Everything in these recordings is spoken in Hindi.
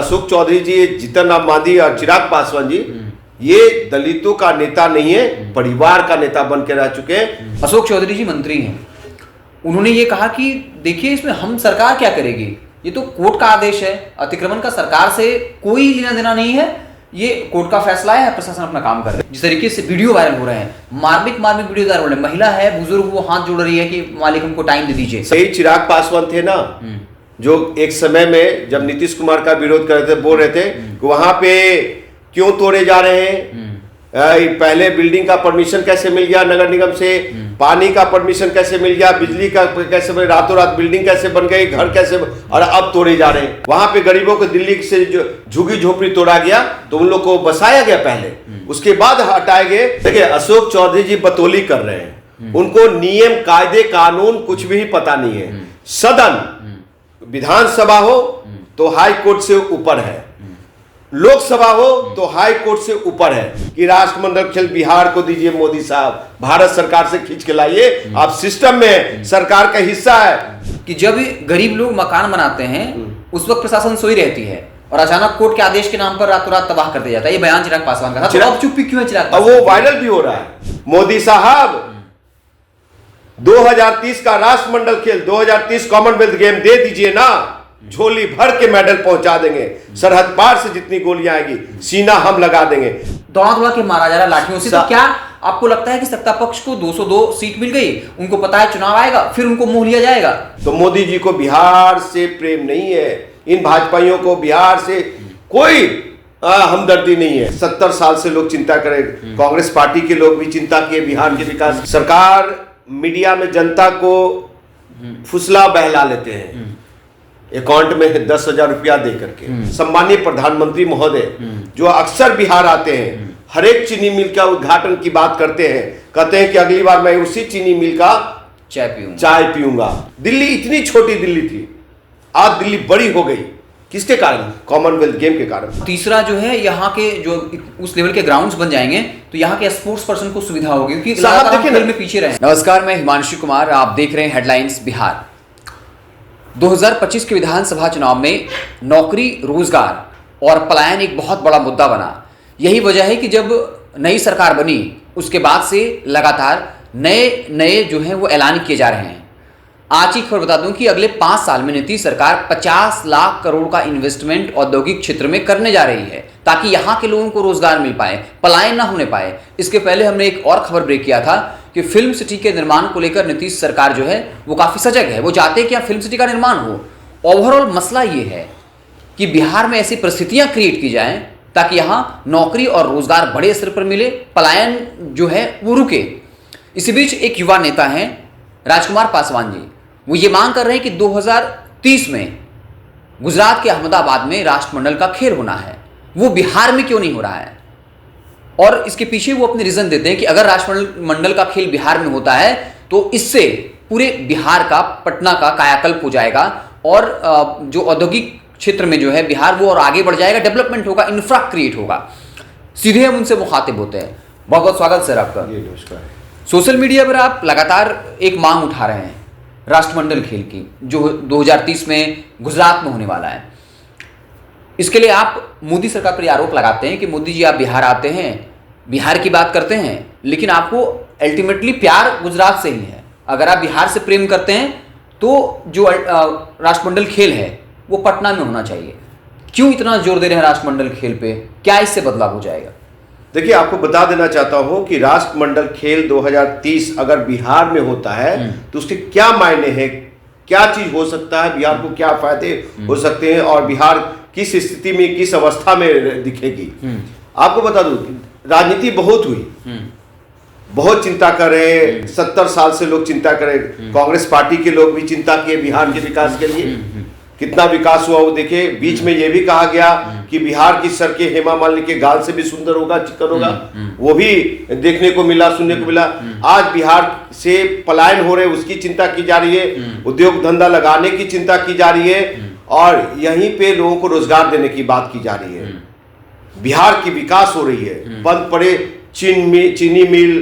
अशोक चौधरी जी, जीतन राम मांझी और चिराग पासवान जी ये दलितों का नेता नहीं है, परिवार का नेता बन के रह चुके हैं। अशोक चौधरी जी मंत्री हैं, उन्होंने ये कहा कि देखिए इसमें हम सरकार क्या करेगी, ये तो कोर्ट का आदेश है, अतिक्रमण का सरकार से कोई लेना देना नहीं है, ये कोर्ट का फैसला है, प्रशासन अपना काम कर रहा है। जिस तरीके से वीडियो वायरल हो रहे हैं, मार्मिक वीडियो वायरल हो रहे हैं, महिला है, बुजुर्ग, वो हाथ जोड़ रही है कि मालिक हमको टाइम दे दीजिए। सही चिराग पासवान थे ना, जो एक समय में जब नीतीश कुमार का विरोध कर रहे थे, बोल रहे थे कि वहां पे क्यों तोड़े जा रहे हैं, पहले बिल्डिंग का परमिशन कैसे मिल गया नगर निगम से, पानी का परमिशन कैसे मिल गया, बिजली का कैसे, रातों रात बिल्डिंग कैसे बन गई, घर कैसे, और अब तोड़े जा रहे हैं। वहां पे गरीबों को दिल्ली से जो झुग्गी झोपड़ी तोड़ा गया तो उन लोग को बसाया गया पहले, उसके बाद हटाए गए। देखिए अशोक चौधरी जी बतौली कर रहे हैं, उनको नियम कायदे कानून कुछ भी पता नहीं है। सदन विधानसभा हो तो हाई कोर्ट से ऊपर है, लोकसभा हो तो हाई कोर्ट से ऊपर है कि राष्ट्रमंडल खेल बिहार को दीजिए मोदी साहब, भारत सरकार से खींच के लाइए, आप सिस्टम में सरकार का हिस्सा है। कि जब गरीब लोग मकान बनाते हैं उस वक्त प्रशासन सोई रहती है और अचानक कोर्ट के आदेश के नाम पर रातों रात तबाह कर दिया जाता है। ये बयान चिराग पासवान का था, तो अब चुप्पी क्यों है चिराग पासवान? वो वायरल भी हो रहा है। मोदी साहब 2030 का राष्ट्रमंडल खेल, 2030 कॉमनवेल्थ गेम दे दीजिए ना, झोली भर के मेडल पहुंचा देंगे, सरहद पार से जितनी गोलियां आएगी सीना हम लगा देंगे। दौड़ा दौड़ा के मारा जा रहा है लाठियों से। तो क्या आपको लगता है कि सत्ता पक्ष को 202 सीट मिल गई, उनको पता है चुनाव आएगा फिर उनको मोह लिया जाएगा? तो मोदी जी को बिहार से प्रेम नहीं है, इन भाजपाइयों को बिहार से कोई हमदर्दी नहीं है। 70 साल से लोग चिंता करें, कांग्रेस पार्टी के लोग भी चिंता किए बिहार के विकास। सरकार मीडिया में जनता को फुसला बहला लेते हैं, अकाउंट में 10,000 रुपया दे करके। सम्मानीय प्रधानमंत्री महोदय जो अक्सर बिहार आते हैं, हर एक चीनी मिल का उद्घाटन की बात करते हैं, कहते हैं कि अगली बार मैं उसी चीनी मिल का चाय पीऊंगा। दिल्ली इतनी छोटी दिल्ली थी, आज दिल्ली बड़ी हो गई, किसके कारण? कॉमनवेल्थ गेम के कारण। तीसरा जो है यहाँ के जो उस लेवल के ग्राउंड्स बन जाएंगे तो यहाँ के स्पोर्ट्स पर्सन को सुविधा होगी, क्योंकि खेल में पीछे रहे। नमस्कार, मैं हिमांशु कुमार, आप देख रहे हैं हेडलाइंस बिहार। 2025 के विधानसभा चुनाव में नौकरी, रोजगार और पलायन एक बहुत बड़ा मुद्दा बना। यही वजह है कि जब नई सरकार बनी उसके बाद से लगातार नए जो हैं वो ऐलान किए जा रहे हैं। आज की खबर बता दूं कि अगले 5 साल में नीतीश सरकार 50 लाख करोड़ का इन्वेस्टमेंट औद्योगिक क्षेत्र में करने जा रही है, ताकि यहाँ के लोगों को रोजगार मिल पाए, पलायन ना होने पाए। इसके पहले हमने एक और खबर ब्रेक किया था कि फिल्म सिटी के निर्माण को लेकर नीतीश सरकार जो है वो काफ़ी सजग है। वो चाहते हैं कि यहाँ फिल्म सिटी का निर्माण हो। ओवरऑल मसला ये है कि बिहार में ऐसी परिस्थितियाँ क्रिएट की जाएँ ताकि यहाँ नौकरी और रोजगार बड़े स्तर पर मिले, पलायन जो है वो रुके। इसी बीच एक युवा नेता हैं राजकुमार पासवान जी, वो ये मांग कर रहे हैं कि 2030 में गुजरात के अहमदाबाद में राष्ट्रमंडल का खेल होना है, वो बिहार में क्यों नहीं हो रहा है। और इसके पीछे वो अपने रीजन देते हैं कि अगर राष्ट्रमंडल का खेल बिहार में होता है तो इससे पूरे बिहार का, पटना का कायाकल्प हो जाएगा और जो औद्योगिक क्षेत्र में जो है बिहार वो और आगे बढ़ जाएगा, डेवलपमेंट होगा, इंफ्रा क्रिएट होगा। सीधे हम उनसे मुखातिब होते हैं। बहुत बहुत स्वागत सर आपका। सोशल मीडिया पर आप लगातार एक मांग उठा रहे हैं राष्ट्रमंडल खेल की, जो 2030 में गुजरात में होने वाला है। इसके लिए आप मोदी सरकार पर आरोप लगाते हैं कि मोदी जी आप बिहार आते हैं, बिहार की बात करते हैं, लेकिन आपको अल्टीमेटली प्यार गुजरात से ही है। अगर आप बिहार से प्रेम करते हैं तो जो राष्ट्रमंडल खेल है वो पटना में होना चाहिए। क्यों इतना जोर दे रहे हैं राष्ट्रमंडल खेल पे? क्या इससे बदलाव हो जाएगा? देखिए, आपको बता देना चाहता हूं कि राष्ट्रमंडल खेल 2030 अगर बिहार में होता है तो उसके क्या मायने हैं, क्या चीज हो सकता है, बिहार को क्या फायदे हो सकते हैं और बिहार किस स्थिति में, किस अवस्था में दिखेगी। आपको बता दूं, राजनीति बहुत हुई, बहुत चिंता कर रहे, 70 साल से लोग चिंता कर रहे, कांग्रेस पार्टी के लोग भी चिंता किए बिहार के विकास के लिए। कितना विकास हुआ वो देखे। बीच में ये भी कहा गया कि बिहार की सड़कें हेमा मालिनी के गाल से भी सुंदर होगा, चिकन होगा, वो भी देखने को मिला, सुनने को मिला। आज बिहार से पलायन हो रहे उसकी चिंता की जा रही है, उद्योग धंधा लगाने की चिंता की जा रही है और यहीं पे लोगों को रोजगार देने की बात की जा रही है। बिहार की विकास हो रही है, बंद पड़े चीनी मिल,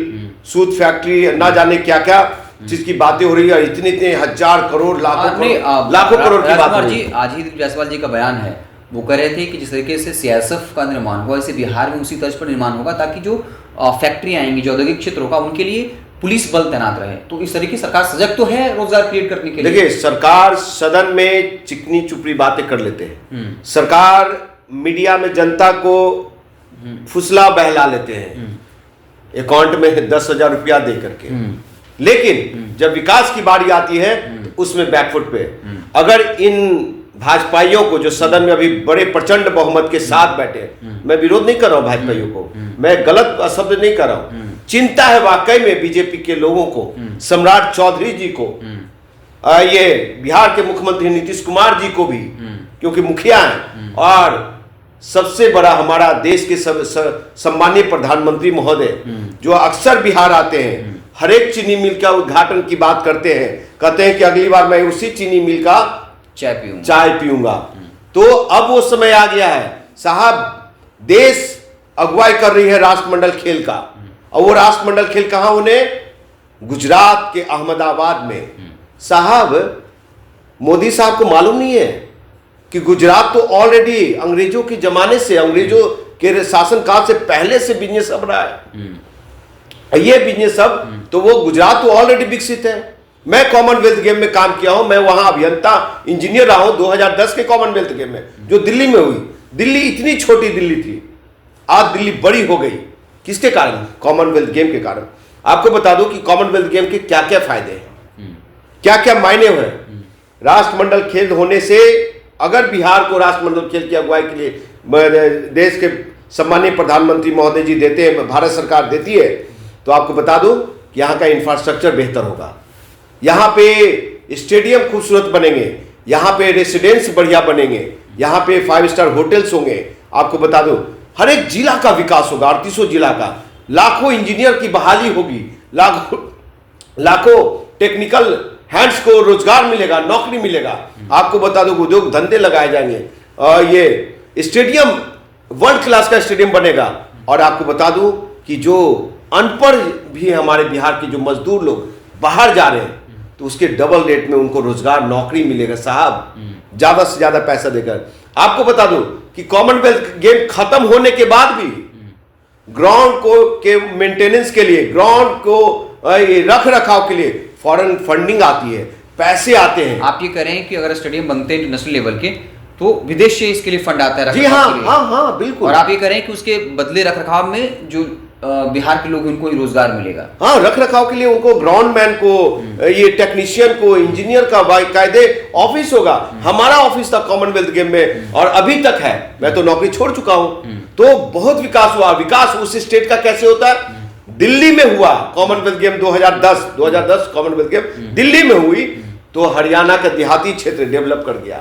सूत फैक्ट्री, ना जाने क्या क्या चीज की बातें हो रही है। इतने 1000 करोड़ लाखों करोड़ की बात हो रही है। जी, आज ही जायसवाल जी का बयान है वो कह रहे थे कि जिस तरीके से सीआईएसएफ का निर्माण हुआ, इसे बिहार में उसी तर्ज पर निर्माण होगा, ताकि जो फैक्ट्री आएंगी, जो औद्योगिक क्षेत्र होगा, उनके लिए पुलिस बल तैनात रहे। तो इस तरीके सरकार सजग तो है रोजगार क्रिएट करने के लिए। देखिए, सरकार सदन में चिकनी चुपड़ी बातें कर लेते हैं, सरकार मीडिया में जनता को फुसला बहला लेते हैं अकाउंट में 10,000 रुपया दे करके, लेकिन जब विकास की बारी आती है तो उसमें बैकफुट पे। अगर इन भाजपाइयों को जो सदन में अभी बड़े प्रचंड बहुमत के साथ बैठे, मैं विरोध नहीं कर रहा हूं भाजपाइयों को, मैं गलत शब्द नहीं कर रहा हूं, चिंता है वाकई में बीजेपी के लोगों को, सम्राट चौधरी जी को, ये बिहार के मुख्यमंत्री नीतीश कुमार जी को भी, क्योंकि मुखिया हैं, और सबसे बड़ा हमारा देश के सम्मानीय प्रधानमंत्री महोदय जो अक्सर बिहार आते हैं, हर एक चीनी मिल का उद्घाटन की बात करते हैं, कहते हैं कि अगली बार मैं उसी चीनी मिल का चाय पीऊंगा। तो अब वो समय आ गया है साहब, देश अगुवाई कर रही है राष्ट्रमंडल खेल का, और वो राष्ट्रमंडल खेल कहां होने? गुजरात के अहमदाबाद में। साहब, मोदी साहब को मालूम नहीं है कि गुजरात तो ऑलरेडी अंग्रेजों के जमाने से, अंग्रेजों के शासन काल से पहले से बिजनेस हब रहा है। ये बिजनेस हब तो वो गुजरात तो ऑलरेडी विकसित है। मैं कॉमनवेल्थ गेम में काम किया हूं, मैं वहां अभियंता इंजीनियर रहा हूं 2010 के कॉमनवेल्थ गेम में, जो दिल्ली में हुई। दिल्ली इतनी छोटी दिल्ली थी, आज दिल्ली बड़ी हो गई। किसके कारण? कॉमनवेल्थ गेम के कारण। आपको बता दूं कि कॉमनवेल्थ गेम के क्या क्या फायदे हैं, क्या क्या मायने हुए। राष्ट्रमंडल खेल होने से, अगर बिहार को राष्ट्रमंडल खेल की अगुवाई के लिए देश के सम्मानीय प्रधानमंत्री महोदय जी देते हैं, भारत सरकार देती है, तो आपको बता दूं कि यहाँ का इंफ्रास्ट्रक्चर बेहतर होगा। यहाँ पे स्टेडियम खूबसूरत बनेंगे, यहाँ पे रेसिडेंस बढ़िया बनेंगे, यहाँ पे 5 स्टार होटल्स होंगे। आपको बता दूं हर एक जिला का विकास होगा, 38 जिला का, लाखों इंजीनियर की बहाली होगी, लाखों टेक्निकल हैंड्स को रोजगार मिलेगा, नौकरी मिलेगा। आपको बता दूं उद्योग धंधे लगाए जाएंगे, और ये स्टेडियम वर्ल्ड क्लास का स्टेडियम बनेगा। और आपको बता दूं कि जो अनपढ़ भी हमारे बिहार के जो मजदूर लोग बाहर जा रहे हैं, तो उसके डबल रेट में उनको रोजगार नौकरी मिलेगा साहब, ज्यादा से ज्यादा पैसा देकर। आपको बता दूं कि कॉमनवेल्थ गेम खत्म होने के बाद भी ग्राउंड को के मेंटेनेंस के लिए, ग्राउंड को रख रखाव के लिए फॉरेन फंडिंग आती है, पैसे आते हैं। आप ये करें कि अगर स्टेडियम बनते हैं इंटरनेशनल लेवल के, तो विदेश से इसके लिए फंड आता है। जी हाँ, हाँ हाँ बिल्कुल। और आप ये करें कि उसके बदले रख रखाव में जो बिहार के लोग, उनको ही रोजगार मिलेगा। हाँ, रख रखाव के लिए उनको, ग्राउंडमैन को, ये टेक्नीशियन को, इंजीनियर का बाकायदे ऑफिस होगा। हमारा ऑफिस था कॉमनवेल्थ गेम में, और अभी तक है। मैं तो नौकरी छोड़ चुका हूं। तो बहुत विकास हुआ। विकास उस स्टेट का कैसे होता है? दिल्ली में हुआ Commonwealth game 2010 Commonwealth game Delhi में हुई, तो हरियाणा का देहाती क्षेत्र डेवलप कर गया,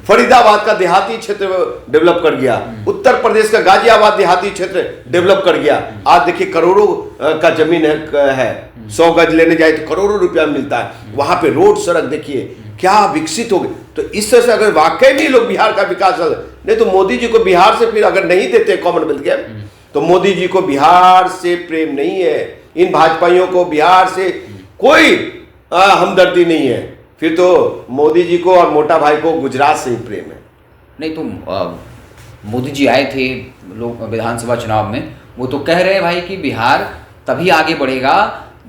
फरीदाबाद का देहाती क्षेत्र डेवलप कर गया, उत्तर प्रदेश का गाजियाबाद देहाती क्षेत्र डेवलप कर गया। आज देखिए करोड़ों का जमीन है 100 गज लेने जाए तो करोड़ों रुपया मिलता है। वहां पे रोड सड़क देखिए क्या विकसित हो गए। तो इस तरह से अगर वाकई में लोग बिहार का विकास, नहीं तो मोदी जी को बिहार से फिर अगर नहीं देते कॉमनवेल्थ गेम, तो मोदी जी को बिहार से प्रेम नहीं है, इन भाजपाइयों को बिहार से कोई हमदर्दी नहीं है। फिर तो मोदी जी को और मोटा भाई को गुजरात से ही प्रेम है। नहीं तो मोदी जी आए थे लोग विधानसभा चुनाव में, वो तो कह रहे हैं भाई कि बिहार तभी आगे बढ़ेगा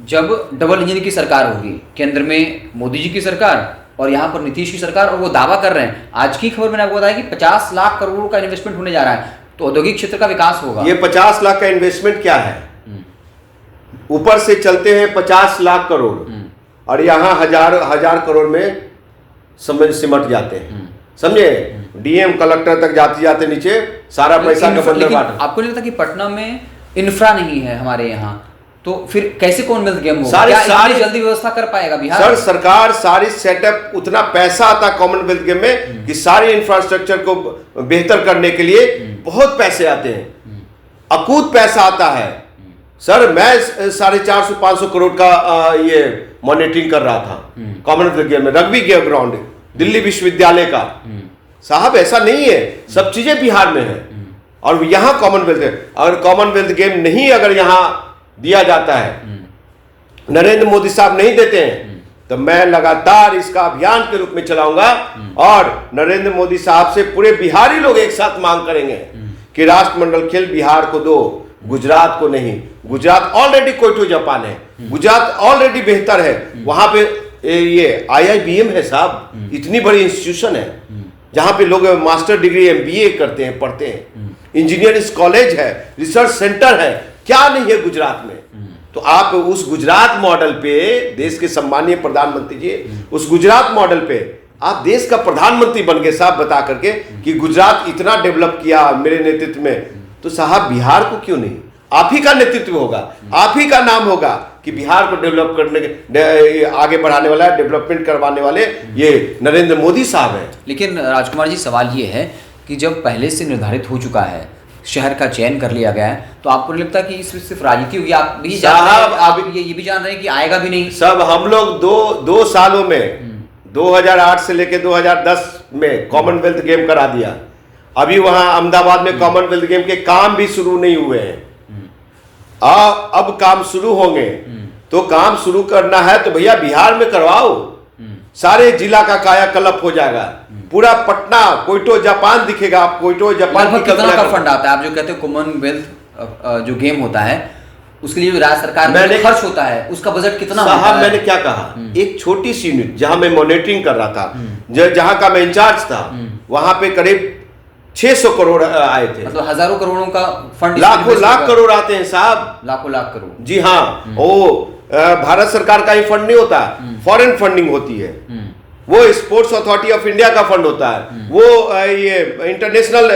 जब डबल इंजन की सरकार होगी, केंद्र में मोदी जी की सरकार और यहाँ पर नीतीश की सरकार। और वो दावा कर रहे हैं, आज की खबर मैंने आपको बताया कि 50 लाख करोड़ का इन्वेस्टमेंट होने जा रहा है, तो औद्योगिक क्षेत्र का विकास होगा। ये 50 लाख का इन्वेस्टमेंट क्या है? ऊपर से चलते हैं 50 लाख करोड़, और यहाँ हजार करोड़ में सिमट जाते हैं, समझे? डीएम कलेक्टर तक जाते नीचे सारा पैसा का बंदर बांट। आपको नहीं लगता कि पटना में इंफ्रा नहीं है हमारे यहाँ, तो फिर कैसे कॉमनवेल्थ गेम होगा? सारी जल्दी व्यवस्था कर पाएगा बिहार? सर, सरकार सारी सेटअप, उतना पैसा आता है कॉमनवेल्थ गेम में कि सारे इंफ्रास्ट्रक्चर को बेहतर करने के लिए बहुत पैसे आते हैं, अकूत पैसा आता है। सर, मैं 450-500 करोड़ का ये मॉनिटरिंग कर रहा था कॉमनवेल्थ गेम में, रग्बी के ग्राउंड दिल्ली विश्वविद्यालय का। साहब ऐसा नहीं है, सब चीजें बिहार में है, और यहाँ कॉमनवेल्थ है। अगर कॉमनवेल्थ गेम नहीं अगर यहाँ दिया जाता है, नरेंद्र मोदी साहब नहीं देते हैं, तो मैं लगातार इसका अभियान के रूप में चलाऊंगा और नरेंद्र मोदी साहब से पूरे बिहारी लोग एक साथ मांग करेंगे कि राष्ट्रमंडल खेल बिहार को दो, गुजरात को नहीं। गुजरात ऑलरेडी क्योटो जापान है, गुजरात ऑलरेडी बेहतर है, वहां पे ये IIBM है साहब, इतनी बड़ी इंस्टीट्यूशन है जहां पे लोग मास्टर डिग्री MBA करते हैं, पढ़ते हैं, इंजीनियरिंग कॉलेज है, रिसर्च सेंटर है, क्या नहीं है गुजरात में। तो आप उस गुजरात मॉडल पे, देश के सम्मानीय प्रधानमंत्री जी, उस गुजरात मॉडल पे आप देश का प्रधानमंत्री बन गए साहब, बता करके कि गुजरात इतना डेवलप किया मेरे नेतृत्व में, तो साहब बिहार को क्यों नहीं? आप ही का नेतृत्व होगा, आप ही का नाम होगा कि बिहार को डेवलप करने के आगे बढ़ाने वाला, डेवलपमेंट करवाने वाले ये नरेंद्र मोदी साहब हैं। लेकिन राजकुमार जी, सवाल ये है कि जब पहले से निर्धारित हो चुका है, शहर का चयन कर लिया गया है, तो आपको नहीं लगता कि इसमें सिर्फ राजनीति होगी? आप भी जान रहे हैं, आप ये भी जान रहे हैं कि आएगा भी नहीं। सब हम लोग दो सालों में 2008 से लेकर 2010 में कॉमनवेल्थ गेम करा दिया। अभी वहां अहमदाबाद में कॉमनवेल्थ गेम के काम भी शुरू नहीं हुए हैं, अब काम शुरू होंगे। तो काम शुरू करना है तो भैया बिहार में करवाओ, सारे जिला का कायाकल्प हो जाएगा, पूरा पटना क्योटो जापान दिखेगा। आप क्योटो जापान की कितना का फंड आता है? आप जो कहते हो कॉमनवेल्थ जो गेम होता है उसके लिए राज्य सरकार में खर्च होता है, उसका बजट कितना होता है? मैंने क्या कहा, एक छोटी सी यूनिट जहां मैं मॉनिटरिंग कर रहा था, जहां का मैं इंचार्ज था, वहां पे करीब 600 करोड़ आए थे। मतलब हजारों करोड़ों का फंड, लाखों लाख करोड़ आते हैं साहब, लाखों लाख करोड़। जी हाँ, वो भारत सरकार का ही फंड नहीं होता, फॉरेन फंडिंग होती है, वो स्पोर्ट्स अथॉरिटी ऑफ इंडिया का फंड होता है, वो ये international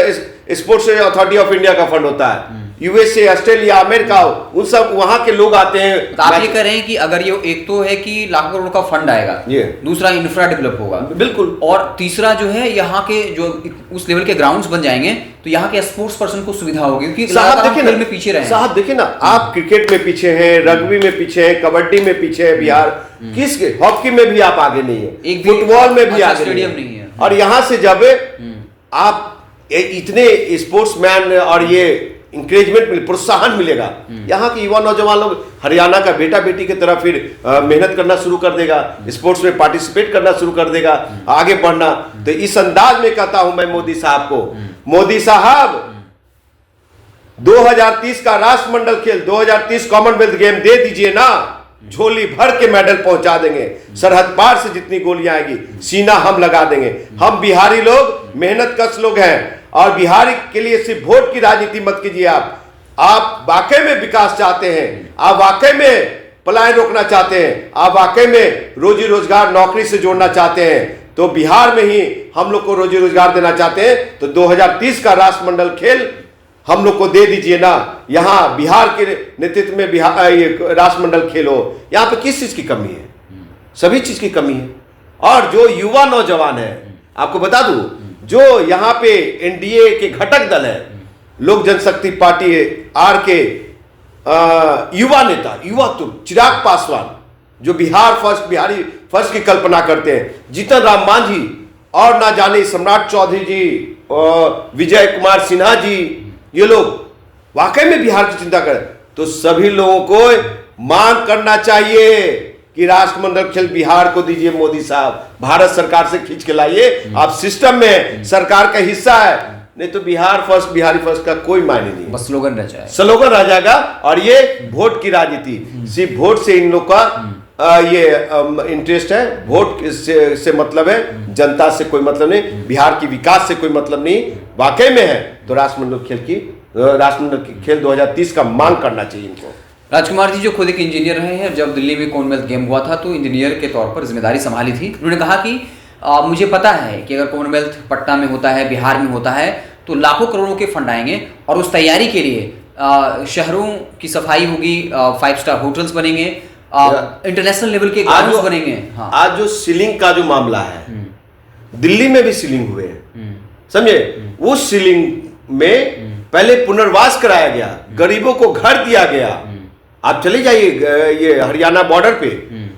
sports authority of India का फंड होता है, USA, ऑस्ट्रेलिया, अमेरिका, उन सब वहां के लोग आते हैं। तो आप ये कह रहे हैं कि अगर ये एक तो है कि लाखों करोड़ का फंड आएगा, दूसरा इंफ्रा डेवलप होगा, बिल्कुल, और तीसरा जो है यहाँ के जो उस लेवल के ग्राउंड्स बन जाएंगे तो यहाँ के स्पोर्ट्स पर्सन को सुविधा होगी, क्योंकि साहब देखिए खेल में पीछे रहे। साहब देखिए ना, आप क्रिकेट में पीछे हैं, रग्बी में पीछे है, कबड्डी में पीछे है बिहार, किसके हॉकी में भी आप आगे नहीं है, फुटबॉल में भी आगे स्टेडियम नहीं है। और यहाँ से जब आप इतने स्पोर्ट्समैन और ये इंकरेजमेंट मिले, प्रोत्साहन मिलेगा, यहाँ के युवा नौजवान लोग हरियाणा का बेटा बेटी की तरह फिर मेहनत करना शुरू कर देगा, स्पोर्ट्स में पार्टिसिपेट करना शुरू कर देगा, आगे बढ़ना। तो इस अंदाज में कहता हूं मैं मोदी साहब को, मोदी साहब 2030 का राष्ट्रमंडल खेल, 2030 कॉमनवेल्थ गेम दे दीजिए ना, झोली भर के मेडल पहुंचा देंगे, सरहद पार से जितनी गोलियां आएगी सीना हम लगा देंगे। हम बिहारी लोग मेहनत कश लोग हैं, और बिहार के लिए सिर्फ वोट की राजनीति मत कीजिए। आप वाकई में विकास चाहते हैं, आप वाकई में पलायन रोकना चाहते हैं, आप वाकई में रोजी रोजगार नौकरी से जोड़ना चाहते हैं, तो बिहार में ही हम लोग को रोजी रोजगार देना चाहते हैं, तो 2030 का राष्ट्रमंडल खेल हम लोग को दे दीजिए ना। यहाँ बिहार के नेतृत्व में बिहार ये राष्ट्रमंडल खेल हो, यहाँ पे किस चीज की कमी है? सभी चीज की कमी है। और जो युवा नौजवान है, आपको बता दूं, जो यहाँ पे NDA के घटक दल है, लोक जनशक्ति पार्टी आर के युवा नेता, युवा चिराग पासवान, जो बिहार फर्स्ट, बिहारी फर्स्ट की कल्पना करते हैं, जीतन राम मांझी और ना जाने सम्राट चौधरी जी, विजय कुमार सिन्हा जी, ये लोग वाकई में बिहार की चिंता करें, तो सभी लोगों को मांग करना चाहिए कि राष्ट्रमंडल खेल बिहार को दीजिए। मोदी साहब भारत सरकार से खींच के लाइए, आप सिस्टम में सरकार का हिस्सा है, नहीं तो बिहार फर्स्ट, बिहारी फर्स्ट का कोई मायने नहीं, बस स्लोगन रह जाएगा, स्लोगन रह जाएगा। और ये वोट की राजनीति, सिर्फ वोट से इन लोग का ये इंटरेस्ट है, वोट से मतलब है, जनता से कोई मतलब नहीं, बिहार की विकास से कोई मतलब नहीं। वाकई में है तो राष्ट्रमंडल खेल 2030 का मांग करना चाहिए इनको। राजकुमार जी जो खुद एक इंजीनियर रहे हैं, जब दिल्ली में कॉमनवेल्थ गेम हुआ था तो इंजीनियर के तौर पर जिम्मेदारी संभाली थी, उन्होंने कहा कि मुझे पता है कि अगर कॉमनवेल्थ पटना में होता है, बिहार में होता है, तो लाखों करोड़ों के फंड आएंगे, और उस तैयारी के लिए शहरों की सफाई होगी, 5 स्टार होटल्स बनेंगे, इंटरनेशनल लेवल के ग्राउंड्स बनेंगे। हाँ। आज जो सीलिंग का जो मामला है, दिल्ली में भी सीलिंग हुए हैं, समझे, उस सीलिंग में पहले पुनर्वास कराया गया, गरीबों को घर दिया गया। आप चले जाइए ये हरियाणा बॉर्डर पे,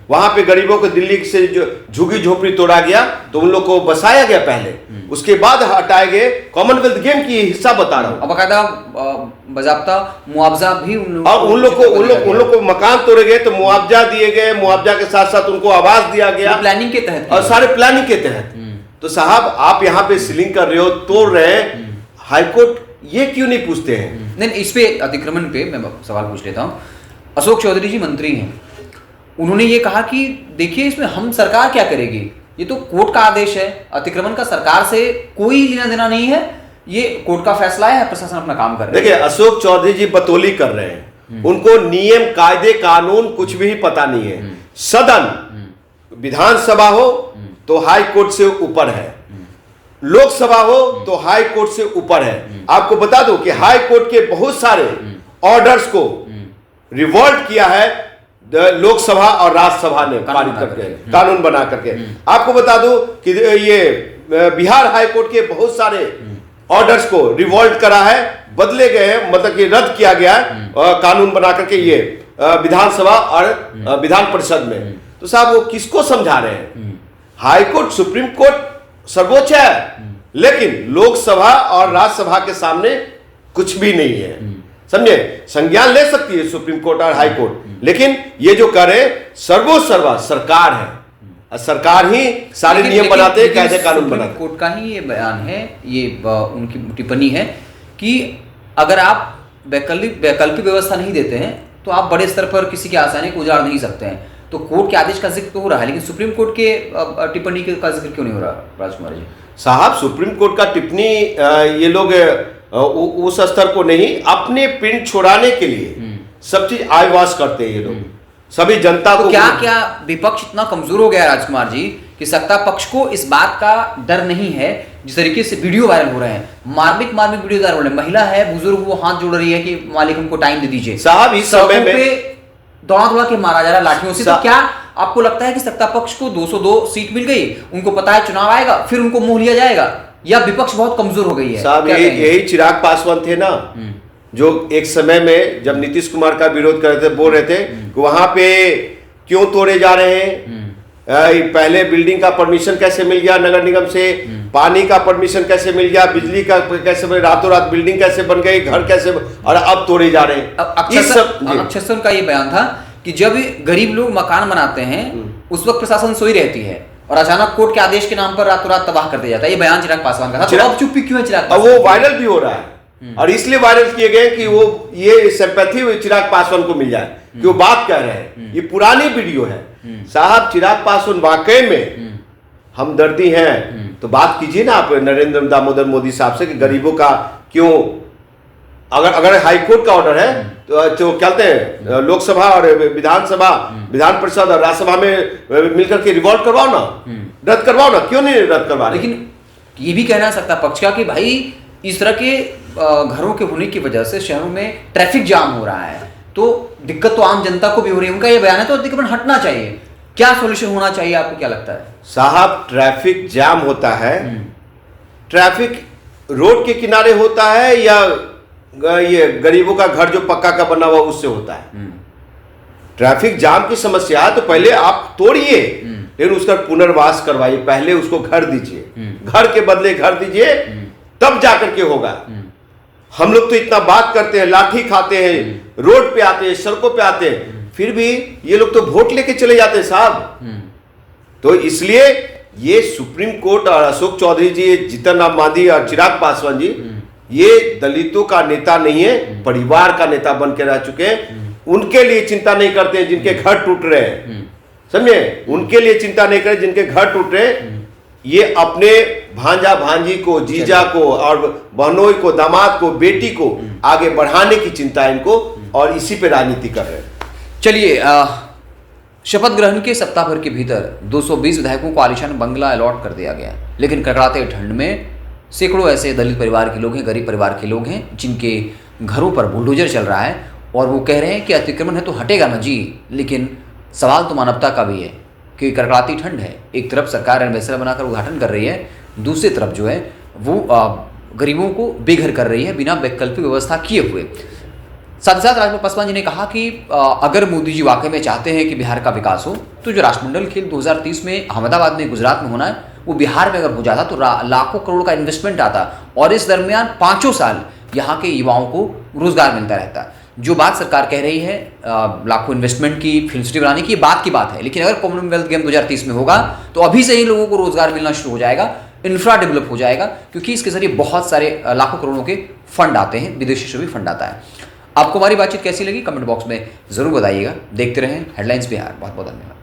वहां पे गरीबों को दिल्ली से जो झुग्गी झोपड़ी तोड़ा गया तो उन लोग को बसाया गया पहले, उसके बाद हटाए गए। कॉमनवेल्थ गेम की हिस्सा बता रहा हूँ। अब बाकायदा बाज़ाब्ता मुआवजा भी उन लोग को मकान तोड़े गए तो मुआवजा दिए गए, मुआवजा के साथ साथ उनको आवास दिया गया, प्लानिंग के तहत, और सारे प्लानिंग के तहत। तो साहब आप यहाँ पे सीलिंग कर रहे हो, तोड़ रहे हैं, हाईकोर्ट ये क्यों नहीं पूछते हैं? नहीं, इस पे अतिक्रमण पे मैं सवाल पूछ लेता हूँ। अशोक चौधरी जी मंत्री हैं, उन्होंने ये कहा कि देखिए इसमें हम सरकार क्या करेगी, ये तो कोर्ट का आदेश है, अतिक्रमण का सरकार से कोई लेना देना नहीं है, ये कोर्ट का फैसला है, प्रशासन अपना काम कर रहा है। देखिए अशोक चौधरी जी बतौली कर रहे हैं, उनको नियम कायदे कानून कुछ भी पता नहीं है। सदन विधानसभा हो तो हाई कोर्ट से ऊपर है, लोकसभा हो तो हाई कोर्ट से ऊपर है। आपको बता दूं कि हाई कोर्ट के बहुत सारे ऑर्डर्स को रिवोल्ट किया है लोकसभा और राज्यसभा ने पारित करके, कानून बना करके। आपको बता दूं कि ये बिहार हाई कोर्ट के बहुत सारे ऑर्डर्स को रिवोल्ट करा है, बदले गए हैं, मतलब कि रद्द किया गया है कानून बना करके ये विधानसभा और विधान परिषद में। तो साहब वो किसको समझा रहे हैं? हाई कोर्ट सुप्रीम कोर्ट सर्वोच्च है, लेकिन लोकसभा और राज्यसभा के सामने कुछ भी नहीं है, समझे? संज्ञान ले सकती है सुप्रीम कोर्ट और हाई कोर्ट, लेकिन ये जो करे सर्वोच्च सरकार है, और सरकार ही सारे नियम बनाते हैं, कायदे कानून बनाते हैं। कोर्ट का ही ये बयान है, ये उनकी टिप्पणी है कि अगर आप वैकल्पिक व्यवस्था नहीं देते हैं तो आप बड़े स्तर पर किसी की आसानी को उजाड़ नहीं सकते हैं। तो कोर्ट के आदेश का जिक्र तो हो रहा है, लेकिन सुप्रीम कोर्ट के टिप्पणी का जिक्र क्यों नहीं हो रहा राजकुमार जी? साहब सुप्रीम कोर्ट का टिप्पणी ये लोग उस स्तर को नहीं, अपने पिंड छुड़ाने के लिए सब चीज आयवास करते हैं ये लोग, सभी जनता तो को। क्या विपक्ष इतना कमजोर हो गया है राजकुमार जी कि सत्ता पक्ष को इस बात का डर नहीं है? जिस तरीके से वीडियो वायरल हो रहे हैं, मार्मिक वीडियो वायरल हो रहे हैं, महिला है, बुजुर्ग, वो हाथ जोड़ रही है कि मालिक हमको टाइम दे दीजिए। साहब इस समय में दौड़ा के मारा जा रहा है लाठियों से। तो क्या आपको लगता है कि सत्ता पक्ष को 202 सीट मिल गई, उनको पता है चुनाव आएगा, फिर उनको मोह लिया जाएगा, या विपक्ष बहुत कमजोर हो गई है? साहब यही चिराग पासवान थे ना, जो एक समय में जब नीतीश कुमार का विरोध कर रहे थे, बोल रहे थे कि वहां पे क्यों तोड़े जा रहे हैं, पहले बिल्डिंग का परमिशन कैसे मिल गया नगर निगम से, पानी का परमिशन कैसे मिल गया, बिजली का कैसे, रातों रात बिल्डिंग कैसे बन गई, घर कैसे, और अब तोड़े जा रहे हैं। अक्षर से उनका ये बयान था कि जब गरीब लोग मकान बनाते हैं उस वक्त प्रशासन सोई रहती है और अचानक कोर्ट के आदेश के नाम पर रातों रात तबाह कर दिया जाता है। ये बयान चिराग पासवान का था। तो अब चुप्पी क्यों है चिराग? अब वो वायरल भी हो रहा है, और इसलिए वायरल किए गए कि वो ये सिंपैथी चिराग पासवान को मिल जाए कि वो बात कह रहे हैं। ये पुरानी वीडियो है साहब। चिराग पासवान वाकई में हमदर्दी हैं तो बात कीजिए ना आप नरेंद्र दामोदर मोदी साहब से कि गरीबों का क्यों, अगर हाई कोर्ट का ऑर्डर है तो क्या कहते हैं, लोकसभा और विधानसभा, विधान परिषद और राज्यसभा में मिलकर के रिवॉल्व करवाओ ना, रद्द करवाओ ना, क्यों नहीं रद्द करवा रहे? लेकिन ये भी कहना सकता पक्ष का कि भाई इस तरह के घरों के होने की वजह से शहरों में ट्रैफिक जाम हो रहा है, तो दिक्कत तो आम जनता को भी हो रही है। उनका ये बयान है, तो अतिक्रमण हटना चाहिए। क्या सोल्यूशन होना चाहिए, आपको क्या लगता है? साहब ट्रैफिक जाम होता है, ट्रैफिक रोड के किनारे होता है या ये गरीबों का घर जो पक्का का बना हुआ उससे होता है? ट्रैफिक जाम की समस्या है तो पहले आप तोड़िए, लेकिन उसका पुनर्वास करवाइए, पहले उसको घर दीजिए, घर के बदले घर दीजिए, तब जाकर के होगा। हम लोग तो इतना बात करते हैं, लाठी खाते हैं, रोड पे आते हैं, सड़कों पे आते हैं, फिर भी ये लोग तो वोट लेके चले जाते हैं साहब। तो इसलिए ये सुप्रीम कोर्ट और अशोक चौधरी जी, जीतन राम मांझी और चिराग पासवान जी, ये दलितों का नेता नहीं है, परिवार का नेता बन के रह चुके हैं। उनके लिए चिंता नहीं करते हैं जिनके घर टूट रहे हैं, समझे? उनके लिए चिंता नहीं करें जिनके घर टूट रहे हैं। ये अपने भांजा भांजी को, जीजा को और बहनोई को, दामाद को, बेटी को आगे बढ़ाने की चिंता है इनको, और इसी पे राजनीति कर रहे हैं। चलिए, शपथ ग्रहण के सप्ताह भर के भीतर 220 विधायकों को आलीशान बंगला अलॉट कर दिया गया, लेकिन कड़कड़ाते ठंड में सैकड़ों ऐसे दलित परिवार के लोग हैं, गरीब परिवार के लोग हैं, जिनके घरों पर बुलडोजर चल रहा है, और वो कह रहे हैं कि अतिक्रमण है तो हटेगा ना जी। लेकिन सवाल तो मानवता का भी है कि कड़कड़ाती ठंड है, एक तरफ सरकार एम्बेसडर बनाकर उद्घाटन कर रही है, दूसरी तरफ जो है वो गरीबों को बेघर कर रही है बिना वैकल्पिक व्यवस्था किए हुए। साथ ही साथ राजपाल पासवान जी ने कहा कि अगर मोदी जी वाकई में चाहते हैं कि बिहार का विकास हो तो जो राष्ट्रमंडल खेल 2030 में अहमदाबाद में, गुजरात में होना है, वो बिहार में अगर हो जाता तो लाखों करोड़ का इन्वेस्टमेंट आता और इस दरमियान 5 साल यहाँ के युवाओं को रोजगार मिलता रहता। जो बात सरकार कह रही है लाखों इन्वेस्टमेंट की, फिल्म सिटी बनाने की, बात है, लेकिन अगर कॉमनवेल्थ गेम 2030 में होगा तो अभी से ही लोगों को रोजगार मिलना शुरू हो जाएगा, इंफ्रा डेवलप हो जाएगा, क्योंकि इसके जरिए बहुत सारे लाखों करोड़ों के फंड आते हैं, विदेशी से भी फंड आता है। आपको हमारी बातचीत कैसी लगी कमेंट बॉक्स में जरूर बताइएगा। देखते रहें हेडलाइंस बिहार। बहुत बहुत धन्यवाद।